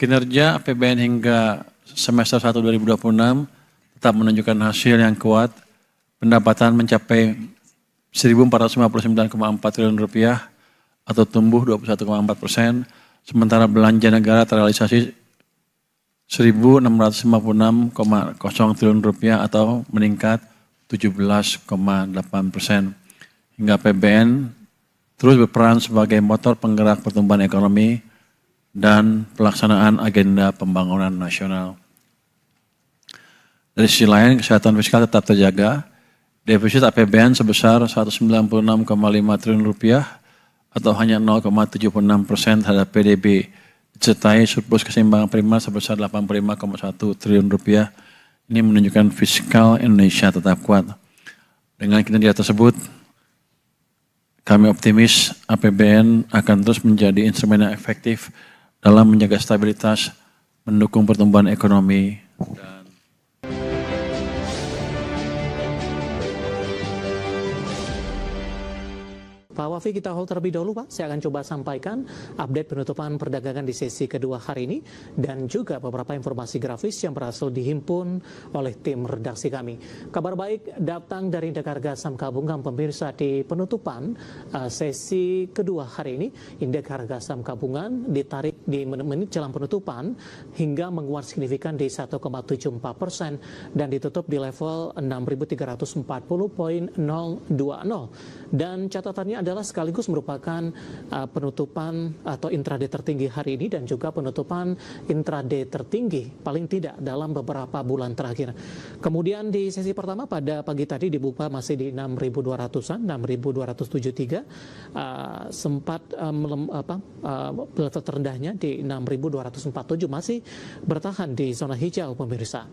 Kinerja APBN hingga semester 1 2026 tetap menunjukkan hasil yang kuat. Pendapatan mencapai 1.459,4 triliun rupiah atau tumbuh 21,4%, sementara belanja negara terrealisasi 1.656,0 triliun rupiah atau meningkat 17,8%. Hingga APBN terus berperan sebagai motor penggerak pertumbuhan ekonomi dan pelaksanaan agenda pembangunan nasional. Dari sisi lain, kesehatan fiskal tetap terjaga. Defisit APBN sebesar 196,5 triliun rupiah atau hanya 0,76% terhadap PDB, disertai surplus keseimbangan primer sebesar 85,1 triliun rupiah. Ini menunjukkan fiskal Indonesia tetap kuat. Dengan kinerja tersebut, kami optimis APBN akan terus menjadi instrumen yang efektif dalam menjaga stabilitas, mendukung pertumbuhan ekonomi, dan Pak Wafi, kita hold terlebih dahulu Pak. Saya akan coba sampaikan update penutupan perdagangan di sesi kedua hari ini dan juga beberapa informasi grafis yang berhasil dihimpun oleh tim redaksi kami. Kabar baik datang dari indeks harga saham gabungan pemirsa di penutupan sesi kedua hari ini. Indeks harga saham gabungan ditarik di menit jelang penutupan hingga menguat signifikan di 1,74% dan ditutup di level 6.340,020. Dan catatannya adalah sekaligus merupakan penutupan atau intraday tertinggi hari ini dan juga penutupan intraday tertinggi paling tidak dalam beberapa bulan terakhir. Kemudian di sesi pertama pada pagi tadi dibuka masih di 6.200-an, 6.273, sempat level terendahnya di 6.247, masih bertahan di zona hijau pemirsa.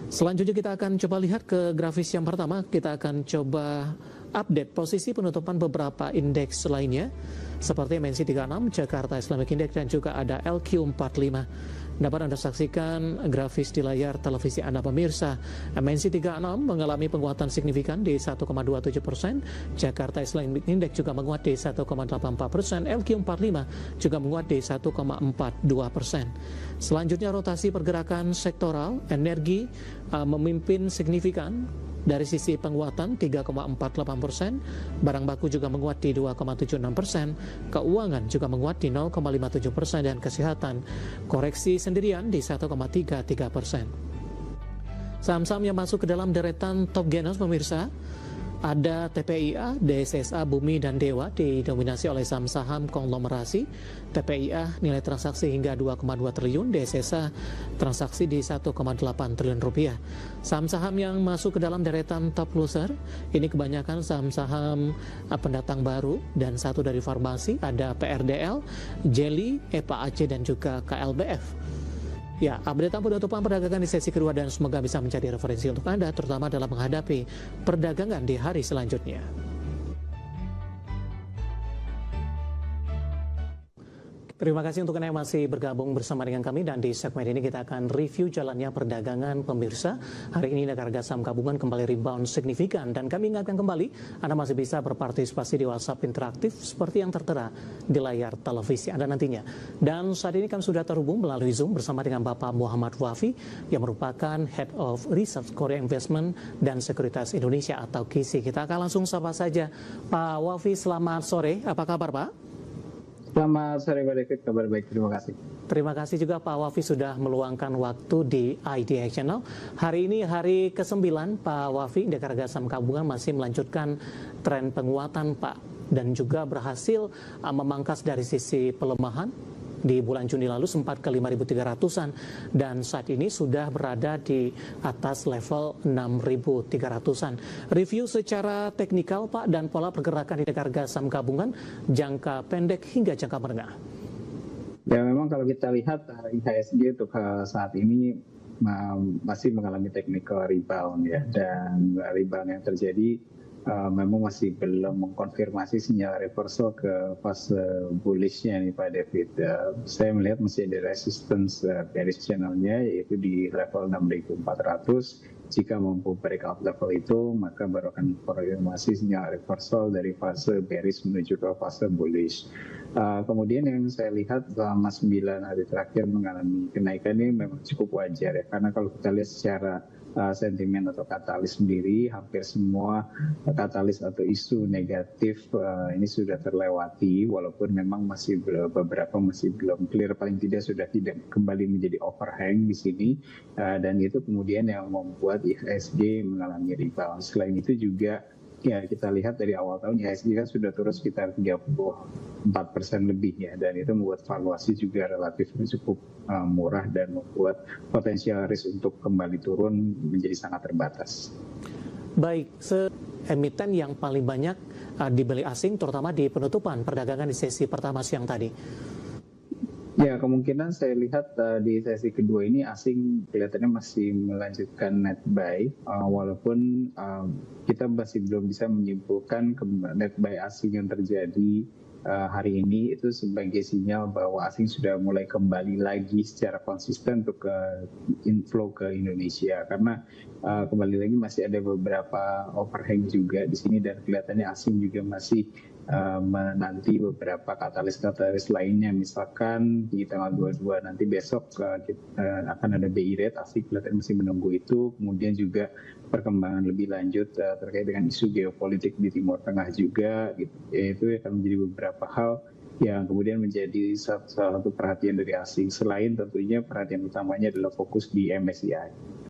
Selanjutnya kita akan coba lihat ke grafis yang pertama, kita akan coba update posisi penutupan beberapa indeks lainnya seperti MNC 36, Jakarta Islamic Index dan juga ada LQ45. Dapat Anda saksikan grafis di layar televisi Anda pemirsa. MNC 36 mengalami penguatan signifikan di 1,27%, Jakarta Islamic Index juga menguat di 1,84%, LQ45 juga menguat di 1,42%. Selanjutnya rotasi pergerakan sektoral, energi memimpin signifikan dari sisi penguatan 3,48%, barang baku juga menguat di 2,76%, keuangan juga menguat di 0,57% dan kesehatan koreksi sendirian di 1,33%. Saham-saham yang masuk ke dalam deretan top gainers pemirsa, ada TPIA, DSSA, Bumi, dan Dewa didominasi oleh saham-saham konglomerasi. TPIA nilai transaksi hingga 2,2 triliun, DSSA transaksi di 1,8 triliun rupiah. Saham-saham yang masuk ke dalam deretan top loser, ini kebanyakan saham-saham pendatang baru dan satu dari farmasi, ada PRDL, Jelly, EPA Aceh, dan juga KLBF. Ya, update penutupan perdagangan di sesi kedua dan semoga bisa menjadi referensi untuk Anda, terutama dalam menghadapi perdagangan di hari selanjutnya. Terima kasih untuk Anda yang masih bergabung bersama dengan kami dan di segmen ini kita akan review jalannya perdagangan pemirsa. Hari ini harga saham gabungan kembali rebound signifikan dan kami ingatkan kembali Anda masih bisa berpartisipasi di WhatsApp interaktif seperti yang tertera di layar televisi Anda nantinya. Dan saat ini kami sudah terhubung melalui Zoom bersama dengan Bapak Muhammad Wafi yang merupakan Head of Research Korea Investment dan Sekuritas Indonesia atau KISI. Kita akan langsung sapa saja Pak Wafi, selamat sore, apa kabar Pak? Selamat sore Pak David, kabar baik, terima kasih. Terima kasih juga Pak Wafi sudah meluangkan waktu di IDX Channel. Hari ini hari ke-9 Pak Wafi, indeks harga saham gabungan masih melanjutkan tren penguatan Pak dan juga berhasil memangkas dari sisi pelemahan. Di bulan Juni lalu sempat ke 5.300-an dan saat ini sudah berada di atas level 6.300-an. Review secara teknikal Pak dan pola pergerakan di harga saham gabungan jangka pendek hingga jangka menengah. Ya memang kalau kita lihat IHSG untuk saat ini masih mengalami technical rebound ya, dan rebound yang terjadi memang masih belum mengkonfirmasi sinyal reversal ke fase bullishnya nih Pak David. Saya melihat masih ada resistance bearish channelnya yaitu di level 6.400. Jika mampu breakout level itu maka baru akan konfirmasi sinyal reversal dari fase bearish menuju ke fase bullish. Kemudian yang saya lihat selama 9 hari terakhir mengalami kenaikan ini memang cukup wajar ya, karena kalau kita lihat secara sentimen atau katalis sendiri, hampir semua katalis atau isu negatif ini sudah terlewati, walaupun memang masih beberapa masih belum clear, paling tidak sudah tidak kembali menjadi overhang di sini, dan itu kemudian yang membuat IHSG mengalami rebound. Selain itu juga ya kita lihat dari awal tahun IHSG kan sudah turun sekitar 34% lebih ya, dan itu membuat valuasi juga relatif cukup murah dan membuat potensial risk untuk kembali turun menjadi sangat terbatas. Baik, emiten yang paling banyak dibeli asing terutama di penutupan perdagangan di sesi pertama siang tadi. Ya, kemungkinan saya lihat di sesi kedua ini asing kelihatannya masih melanjutkan net buy, walaupun kita masih belum bisa menyimpulkan net buy asing yang terjadi hari ini itu sebagai sinyal bahwa asing sudah mulai kembali lagi secara konsisten untuk inflow ke Indonesia, karena kembali lagi masih ada beberapa overhang juga di sini, dan kelihatannya asing juga masih menanti beberapa katalis-katalis lainnya. Misalkan di tanggal 22 nanti besok akan ada BI rate, asing kelihatan masih menunggu itu. Kemudian juga perkembangan lebih lanjut terkait dengan isu geopolitik di Timur Tengah juga, gitu. Itu akan menjadi beberapa hal yang kemudian menjadi salah satu perhatian dari asing, selain tentunya perhatian utamanya adalah fokus di MSCI.